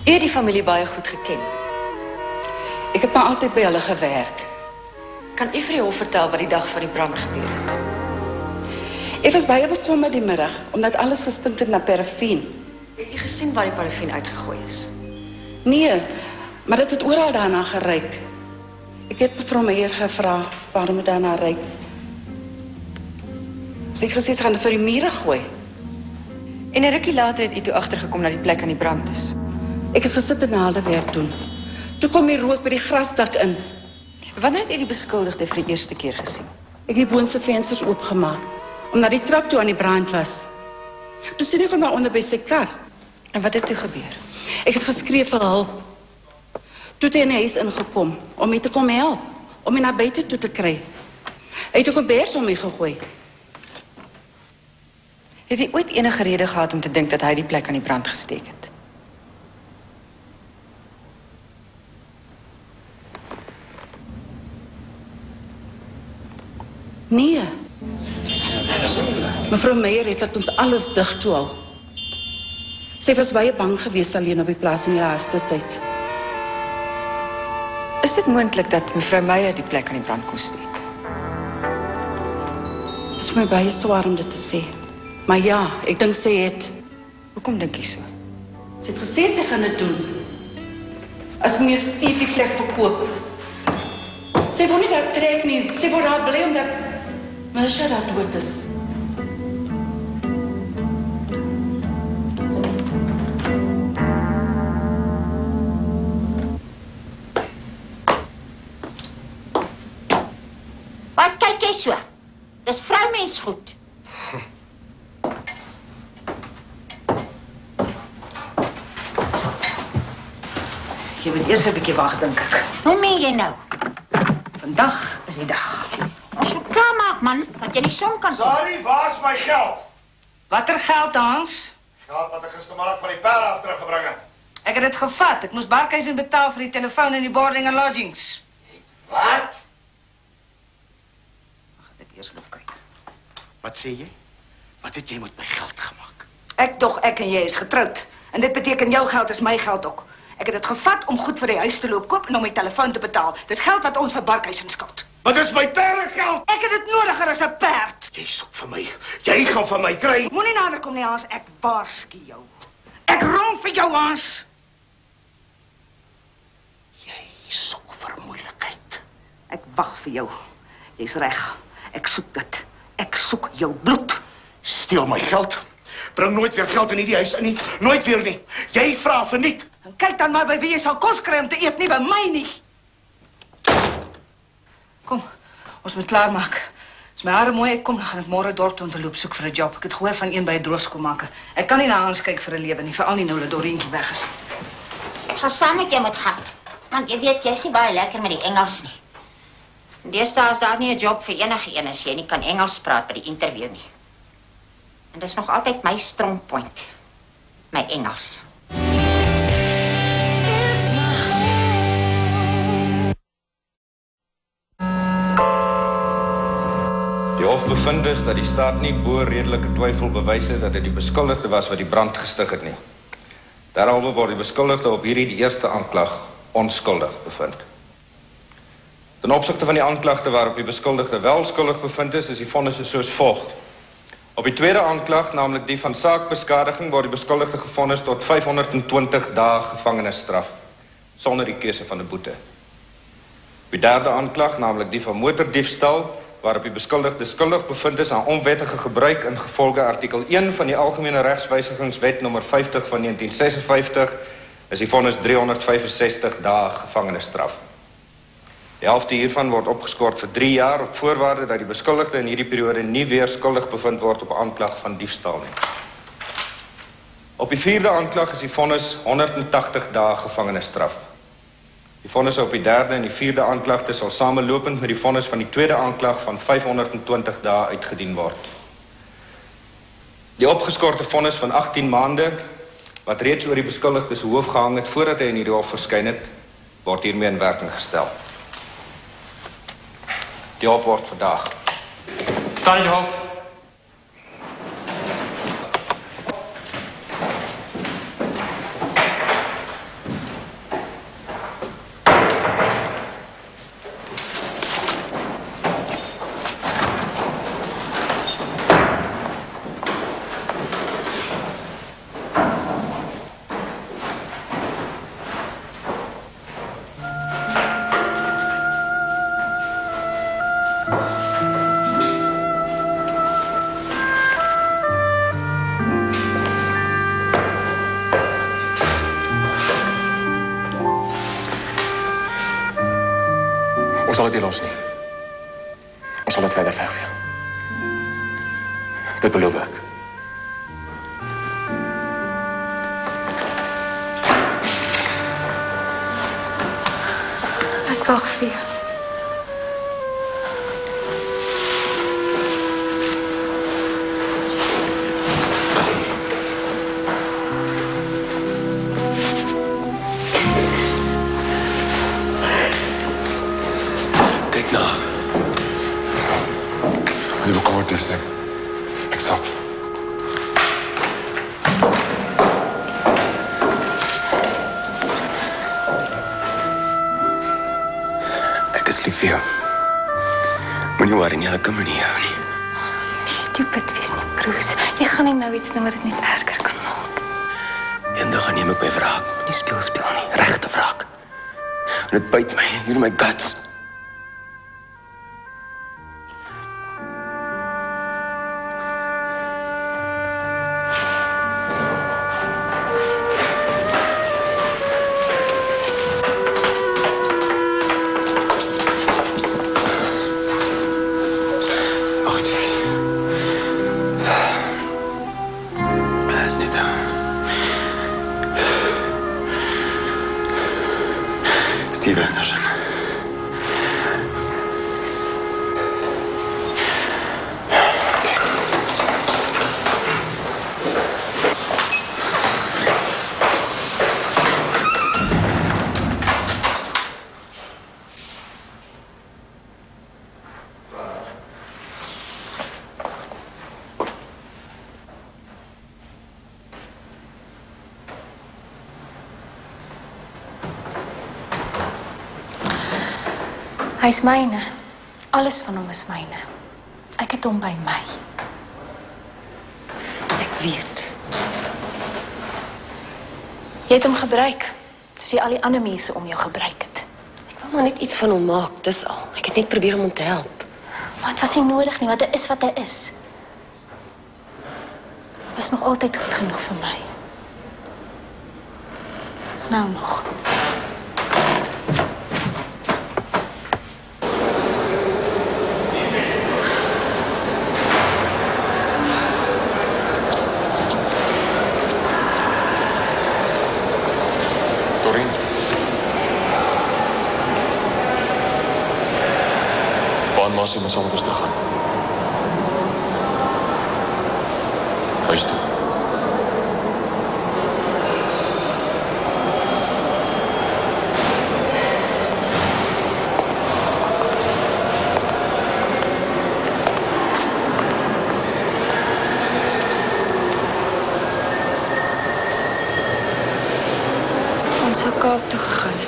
U het die familie baie goed geken. Ek het maar altyd by hulle gewerk. Kan u vir die hof vertel wat die dag van die brand gebeur het? Ek was baie bekommerd die middag, omdat alles gestink het na parafien. Het u gesien waar die parafien uitgegooi is? Nee, maar dit het oral daarna geruik. Ek het mevrou Meyer gevra waarom het daarna ruik. Sy het gesê sy gaan dit vir die mure gooi. En 'n rukkie later het u toe agtergekom dat die plek aan die brand is. Ek het gesit en naaldewerk doen. Toe kom die rook by die grasdak in. Wanneer het u die beskuldigde vir die eerste keer gesien? Ek het die boonste vensters oopgemaak, omdat die trap toe aan die brand was. Toe sien ek hom daar onder by sy kar. En wat het toe gebeur? Ek het geskree vir hulp. Toe het hy in die huis ingekom, om my te kom help, om my na buite toe te kry. Hy het 'n kombers om my gegooi. Het hy ooit enige rede gehad om te dink dat hy die plek aan die brand gesteek het? Nee. Mevrou Meyer het laat ons alles dig toe hou. Sy was baie bang geweest alleen op die plaas in die laaste tyd. Is dit moontlik dat mevrou Meyer die plek aan die brand kon steek? Dit is my baie swaar om dit te sê. Maar ja, ek dink sy het. Hoekom dink jy so? Sy het gesê sy gaan dit doen. As meneer Steve die plek verkoop. Sy wil nie daar trek nie. Sy wil daar bly omdat Marsha daar dood is. Wat kyk jy so? Dis vroumensgoed. Jy moet eers 'n bietjie wag, dink ek. Hoe meen jy nou? Vandag is die dag. Ons moet klaarmaak, man, dat jy die son kan sien. Sorry, waar is my geld? Watter geld, Hans? Geld wat ek gistermiddag van die perde af teruggebring het. Ek het dit gevat. Ek moes Barkhuizen betaal vir die telefoon en die boarding en lodgings. Wat? Ek eers loop kyk. Wat sê jy? Wat het jy met my geld gemaak? Ek dog ek en jy is getroud. En dit beteken jou geld is my geld ook. Ek het dit gevat om goed vir die huis te loop koop en om my telefoon te betaal. Dis geld wat ons vir Barkhuizen skuld. Wat is my perdegeld? Ek het dit nodiger as 'n perd. Jy soek vir my. Jy gaan van my kry. Moenie nader kom nie, Hans. Ek waarsku jou. Ek ron vir jou, Hans. Jy soek vir moeilikheid. Ek wag vir jou. Jy's reg. Ek soek dit. Ek soek jou bloed. Steel my geld. Bring nooit weer geld in hierdie huis in nie. Nooit weer nie. Jy vra verniet. En kyk dan maar by wie jy sal kos kry om te eet, nie by my nie. Kom, ons moet klaarmaak. As my hare mooi uitkom, dan gaan ek môre dorp toe om te loop soek vir 'n job. Ek het gehoor van een by 'n droogskoolmaker. Ek kan nie na Hans kyk vir 'n lewe nie, veral nie nou dat Dorientjie weg is. Ek sal saam met jou moet gaan. Want jy weet, jy's nie baie lekker met die Engels nie. Deesdae is daar nie 'n job vir enige een as jy nie kan Engels praat by die interview nie. En dis nog altyd my strong point. My Engels. Die hof bevind dus dat die staat nie bo redelike twyfel bewys het dat dit die beskuldigde was wat die brand gestig het nie. Derhalwe word die beskuldigde op hierdie die eerste aanklag onskuldig bevind. Ten opsigte van die aanklagte waarop die beskuldigde wel skuldig bevind is die vonnisse soos volg. Op die tweede aanklag, naamlik die van saakbeskadiging, word die beskuldigde gevonnis tot 520 dae gevangenisstraf, sonder die keuse van 'n boete. Op die derde aanklag, naamlik die van motordiefstal, waarop die beskuldigde skuldig bevind is aan onwettige gebruik ingevolge artikel 1 van die Algemene Regswysigingswet nommer 50 van 1956, is die vonnis 365 dae gevangenisstraf. Die helfte hiervan word opgeskort vir 3 jaar op voorwaarde dat die beskuldigde in hierdie periode nie weer skuldig bevind word op aanklag van diefstal nie. Op die vierde aanklag is die vonnis 180 dae gevangenisstraf. Die vonnisse op die derde en die vierde aanklagte sal samelopend met die vonnis van die tweede aanklag van 520 dae uitgedien word. Die opgeskorte vonnis van 18 maande, wat reeds oor die beskuldigde se hoof gehang het voordat hy in die hof verskyn het, word hiermee in werking gestel. Die hof word vandag. Staan in die hof. sal dit nie los nie. Ons sal dit verder wegvee. Dit beloof ek. Ek wag vir jou. Kyk na. Die bekommerd is nie. Ek sal. Ek is lief vir jou. Moenie worry nie, ek kan my nie hou nie. Nie stupid wees nie, Bruce. Jy gaan nie nou iets doen wat dit net erger kan maak. Eendag gaan neem ek my wraak. Nie speel nie, regte wraak. En dit byt my hier in my guts. Steve Anderson. Hy is myne. Alles van hom is myne. Ek het hom by my. Ek weet. Jy het hom gebruik, soos jy al die ander mense om jou gebruik het. Ek wou maar net iets van hom maak, dis al. Ek het net probeer om hom te help. Maar het was nie nodig nie, want hy is wat hy is. Was nog altyd goed genoeg vir my. Nou nog. Masie moet saam met ons teruggaan. Huis toe. Ons sou Kaap toe gegaan